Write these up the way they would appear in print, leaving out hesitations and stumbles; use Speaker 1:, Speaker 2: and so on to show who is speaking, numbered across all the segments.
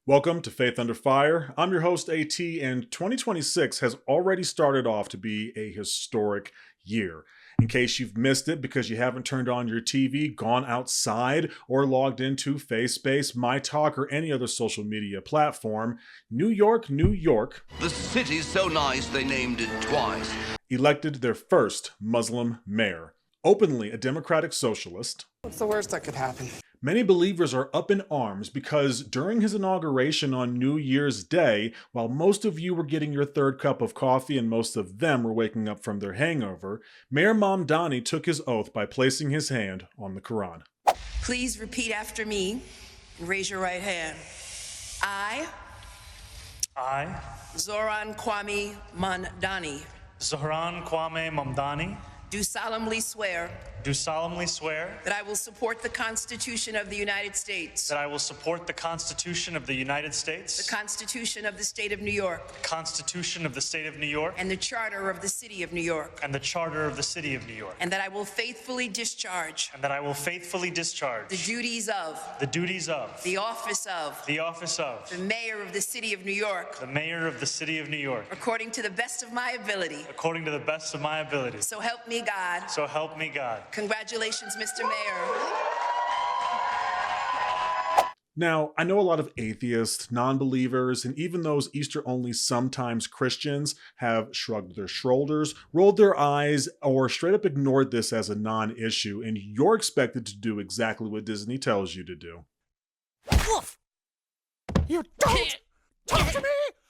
Speaker 1: Welcome to Faith Under Fire. I'm your host, AT, and 2026 has already started off to be a historic year. In case you've missed it because you haven't turned on your TV, gone outside, or logged into FaceSpace, MyTalk, or any other social media platform, New York, New York,
Speaker 2: The city's so nice they named it twice.
Speaker 1: elected their first Muslim mayor, openly a democratic socialist.
Speaker 3: What's the worst that could happen?
Speaker 1: Many believers are up in arms because during his inauguration on New Year's Day, while most of you were getting your third cup of coffee and most of them were waking up from their hangover, Mayor Mamdani took his oath by placing his hand on the Quran.
Speaker 4: Please repeat after me and raise your right hand. I, Zoran Kwame Mamdani,
Speaker 5: Zohran Kwame Mamdani,
Speaker 4: do solemnly swear
Speaker 5: that
Speaker 4: that I will support the Constitution of the United States,
Speaker 5: I will support the Constitution of the United States,
Speaker 4: the Constitution of the State of New York,
Speaker 5: the Constitution of the State of New York,
Speaker 4: and the Charter of the City of New York,
Speaker 5: and the Charter of the City of New York,
Speaker 4: and that I will faithfully discharge
Speaker 5: and that I will faithfully discharge
Speaker 4: the duties of
Speaker 5: the office of
Speaker 4: the Mayor of the City of New York
Speaker 5: the Mayor of the City of New York
Speaker 4: according to the best of my ability.
Speaker 5: according to the best of my ability.
Speaker 4: So help me God.
Speaker 5: So help me God.
Speaker 4: Congratulations, Mr. Mayor.
Speaker 1: Now, I know a lot of atheists, non-believers, and even those Easter-only sometimes Christians have shrugged their shoulders, rolled their eyes, or straight up ignored this as a non-issue, and you're expected to do exactly what Disney tells you to do.
Speaker 3: Woof! You don't talk to me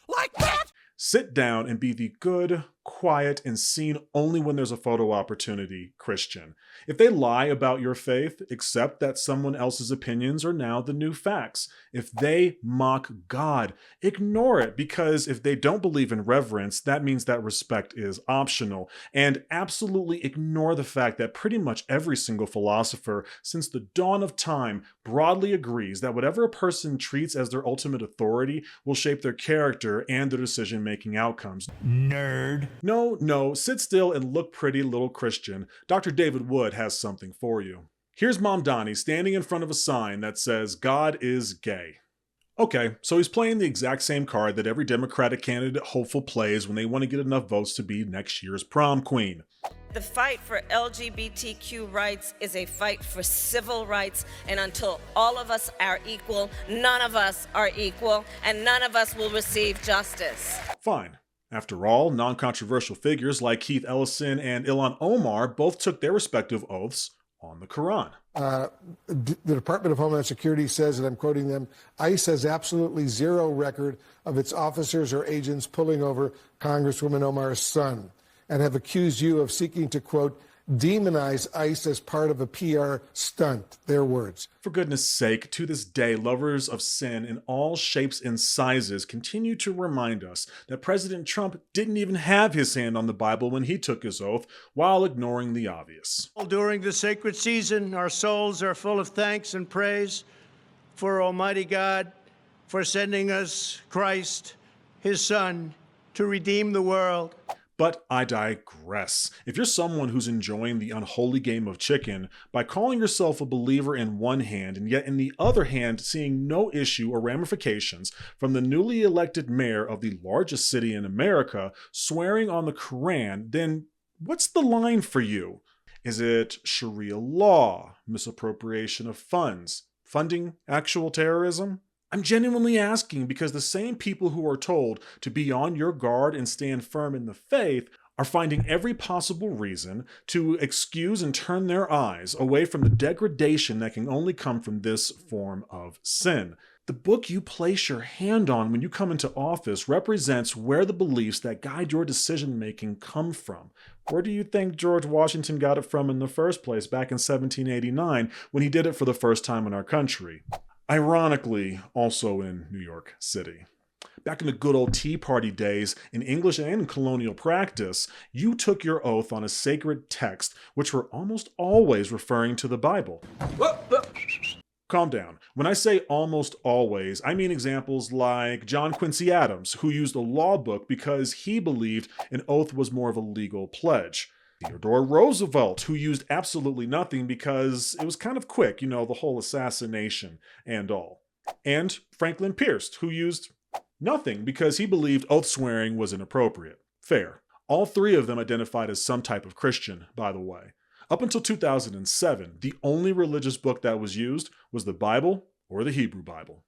Speaker 3: like that!
Speaker 1: Sit down and be the good, quiet, and seen only when there's a photo opportunity Christian. If they lie about your faith, accept that someone else's opinions are now the new facts. If they mock God, ignore it, because if they don't believe in reverence, that means that respect is optional. And absolutely ignore the fact that pretty much every single philosopher since the dawn of time broadly agrees that whatever a person treats as their ultimate authority will shape their character and their decision-making outcomes.
Speaker 6: Nerd.
Speaker 1: No, sit still and look pretty, little Christian. Dr. David Wood has something for you. Here's Mamdani standing in front of a sign that says, "God is gay." Okay, so he's playing the exact same card that every Democratic candidate hopeful plays when they want to get enough votes to be next year's prom queen.
Speaker 7: The fight for LGBTQ rights is a fight for civil rights, and until all of us are equal, none of us are equal, and none of us will receive justice.
Speaker 1: Fine. After all, non-controversial figures like Keith Ellison and Ilhan Omar both took their respective oaths on the Quran.
Speaker 8: The Department of Homeland Security says, and I'm quoting them, ICE has absolutely zero record of its officers or agents pulling over Congresswoman Omar's son, and have accused you of seeking to, quote, demonize ICE as part of a PR stunt, their words.
Speaker 1: For goodness sake, to this day, lovers of sin in all shapes and sizes continue to remind us that President Trump didn't even have his hand on the Bible when he took his oath, while ignoring the obvious.
Speaker 9: During the sacred season, our souls are full of thanks and praise for Almighty God for sending us Christ, his Son, to redeem the world.
Speaker 1: But I digress. If you're someone who's enjoying the unholy game of chicken by calling yourself a believer in one hand and yet in the other hand seeing no issue or ramifications from the newly elected mayor of the largest city in America swearing on the Quran, then what's the line for you? Is it Sharia law, misappropriation of funds, funding actual terrorism? I'm genuinely asking because the same people who are told to be on your guard and stand firm in the faith are finding every possible reason to excuse and turn their eyes away from the degradation that can only come from this form of sin. The book you place your hand on when you come into office represents where the beliefs that guide your decision-making come from. Where do you think George Washington got it from in the first place back in 1789 when he did it for the first time in our country? Ironically, also in New York City. Back in the good old Tea Party days, in English and in colonial practice, you took your oath on a sacred text, which were almost always referring to the Bible. Calm down. When I say almost always, I mean examples like John Quincy Adams, who used a law book because he believed an oath was more of a legal pledge. Theodore Roosevelt, who used absolutely nothing because it was kind of quick, the whole assassination and all. and Franklin Pierce, who used nothing because he believed oath swearing was inappropriate. Fair. All three of them identified as some type of Christian, by the way. Up until 2007, the only religious book that was used was the Bible or the Hebrew Bible.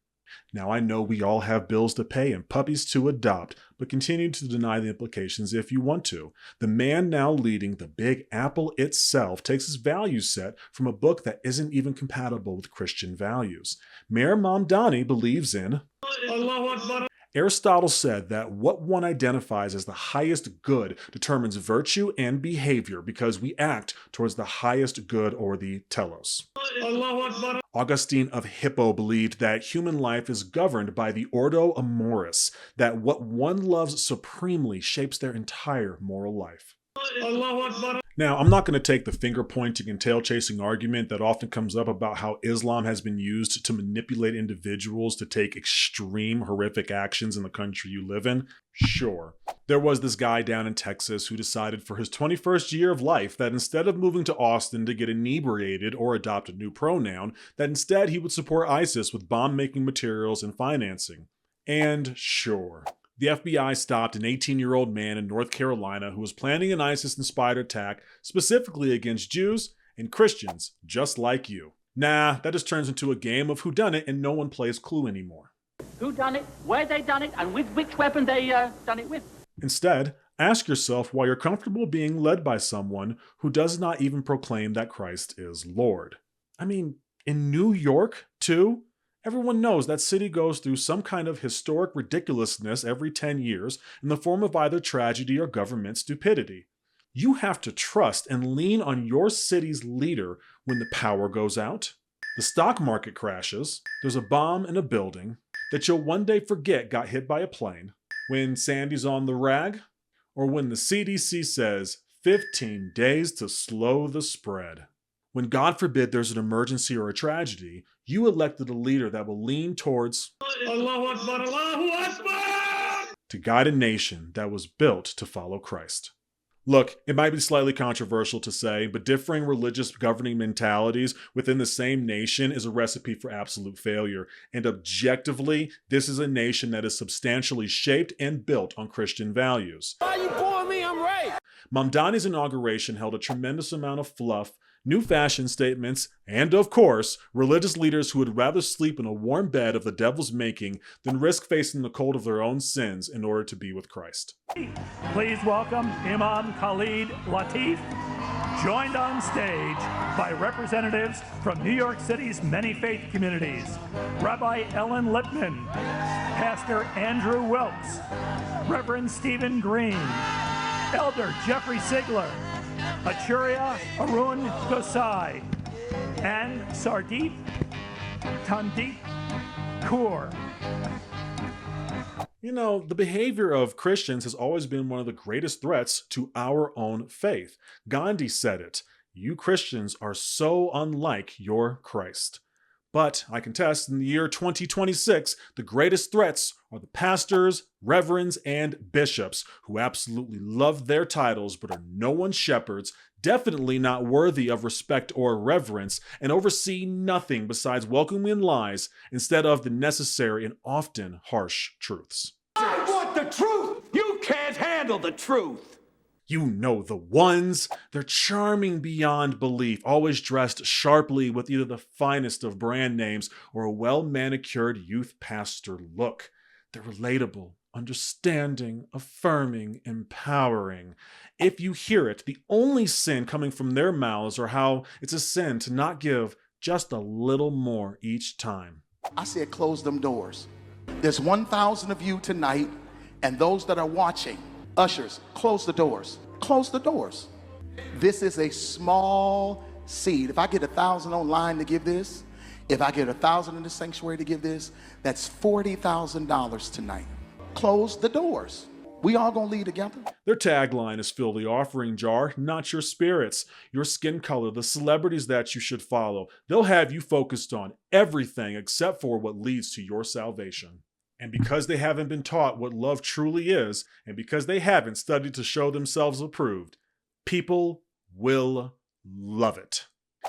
Speaker 1: Now, I know we all have bills to pay and puppies to adopt, but continue to deny the implications if you want to. The man now leading the Big Apple itself takes his value set from a book that isn't even compatible with Christian values. Mayor Mamdani believes in Aristotle said that what one identifies as the highest good determines virtue and behavior because we act towards the highest good or the telos. Augustine of Hippo believed that human life is governed by the ordo amoris, that what one loves supremely shapes their entire moral life. Now, I'm not going to take the finger-pointing and tail-chasing argument that often comes up about how Islam has been used to manipulate individuals to take extreme, horrific actions in the country you live in. Sure. There was this guy down in Texas who decided for his 21st year of life that instead of moving to Austin to get inebriated or adopt a new pronoun, that instead he would support ISIS with bomb-making materials and financing. And sure. The FBI stopped an 18-year-old man in North Carolina who was planning an ISIS-inspired attack specifically against Jews and Christians, just like you. Nah, that just turns into a game of whodunit and no one plays Clue anymore.
Speaker 6: Who done it, where they done it, and with which weapon they done it with.
Speaker 1: Instead, ask yourself why you're comfortable being led by someone who does not even proclaim that Christ is Lord. I mean, in New York, too? Everyone knows that city goes through some kind of historic ridiculousness every 10 years in the form of either tragedy or government stupidity. You have to trust and lean on your city's leader when the power goes out, the stock market crashes, there's a bomb in a building that you'll one day forget got hit by a plane, when Sandy's on the rag, or when the CDC says 15 days to slow the spread. When, God forbid, there's an emergency or a tragedy, you elected a leader that will lean towards Allahu Akbar, Allahu Akbar, to guide a nation that was built to follow Christ. Look, it might be slightly controversial to say, but differing religious governing mentalities within the same nation is a recipe for absolute failure. And objectively, this is a nation that is substantially shaped and built on Christian values.
Speaker 3: Why you booing me? I'm right.
Speaker 1: Mamdani's inauguration held a tremendous amount of fluff, new fashion statements, and of course, religious leaders who would rather sleep in a warm bed of the devil's making than risk facing the cold of their own sins in order to be with Christ.
Speaker 10: Please welcome Imam Khalid Latif, joined on stage by representatives from New York City's many faith communities, Rabbi Ellen Lippman, Pastor Andrew Wilkes, Reverend Stephen Green, Elder Jeffrey Sigler, Achuria Arun Gosai, and Sardip Tandip Kaur.
Speaker 1: You know, the behavior of Christians has always been one of the greatest threats to our own faith. Gandhi said it, "You Christians are so unlike your Christ." But I contest in the year 2026, the greatest threats are the pastors, reverends, and bishops who absolutely love their titles but are no one's shepherds, definitely not worthy of respect or reverence, and oversee nothing besides welcoming lies instead of the necessary and often harsh truths.
Speaker 3: I want the truth. You can't handle the truth.
Speaker 1: You know the ones. They're charming beyond belief, always dressed sharply with either the finest of brand names or a well-manicured youth pastor look. They're relatable, understanding, affirming, empowering. If you hear it, the only sin coming from their mouths are how it's a sin to not give just a little more each time.
Speaker 11: I said close them doors. There's 1,000 of you tonight, and those that are watching, ushers, close the doors. Close the doors. This is a small seed. If I get 1,000 online to give this, if I get 1,000 in the sanctuary to give this, that's $40,000 tonight. Close the doors. We all gonna lead together.
Speaker 1: Their tagline is fill the offering jar, not your spirits, your skin color, the celebrities that you should follow. They'll have you focused on everything except for what leads to your salvation. And because they haven't been taught what love truly is, and because they haven't studied to show themselves approved, people will love it.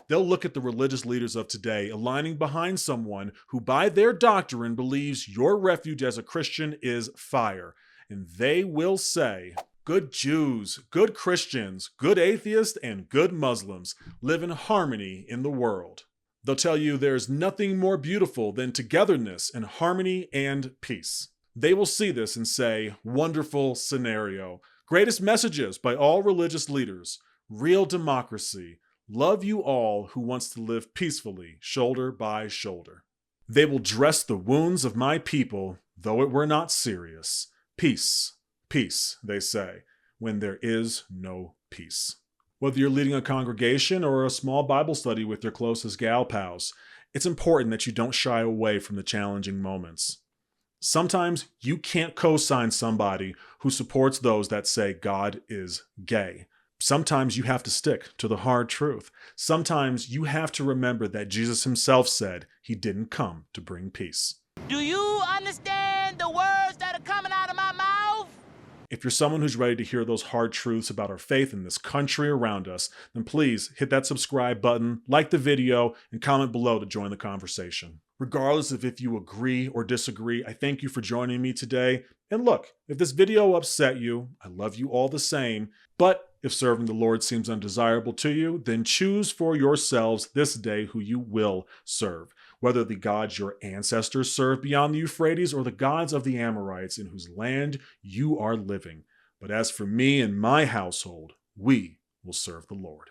Speaker 1: They'll look at the religious leaders of today aligning behind someone who, by their doctrine, believes your refuge as a Christian is fire. And they will say, good Jews, good Christians, good atheists, and good Muslims live in harmony in the world. They'll tell you there's nothing more beautiful than togetherness and harmony and peace. They will see this and say, wonderful scenario. Greatest messages by all religious leaders. Real democracy. Love you all who wants to live peacefully, shoulder by shoulder. They will dress the wounds of my people, though it were not serious. Peace, peace, they say, when there is no peace. Whether you're leading a congregation or a small Bible study with your closest gal pals, it's important that you don't shy away from the challenging moments. Sometimes you can't co-sign somebody who supports those that say God is gay. Sometimes you have to stick to the hard truth. Sometimes you have to remember that Jesus himself said he didn't come to bring peace.
Speaker 3: Do you understand the words that are coming out of my mouth?
Speaker 1: If you're someone who's ready to hear those hard truths about our faith in this country around us, then please hit that subscribe button, like the video, and comment below to join the conversation. Regardless of if you agree or disagree, I thank you for joining me today. And look, if this video upset you, I love you all the same. But if serving the Lord seems undesirable to you, then choose for yourselves this day who you will serve. Whether the gods your ancestors served beyond the Euphrates or the gods of the Amorites in whose land you are living. But as for me and my household, we will serve the Lord.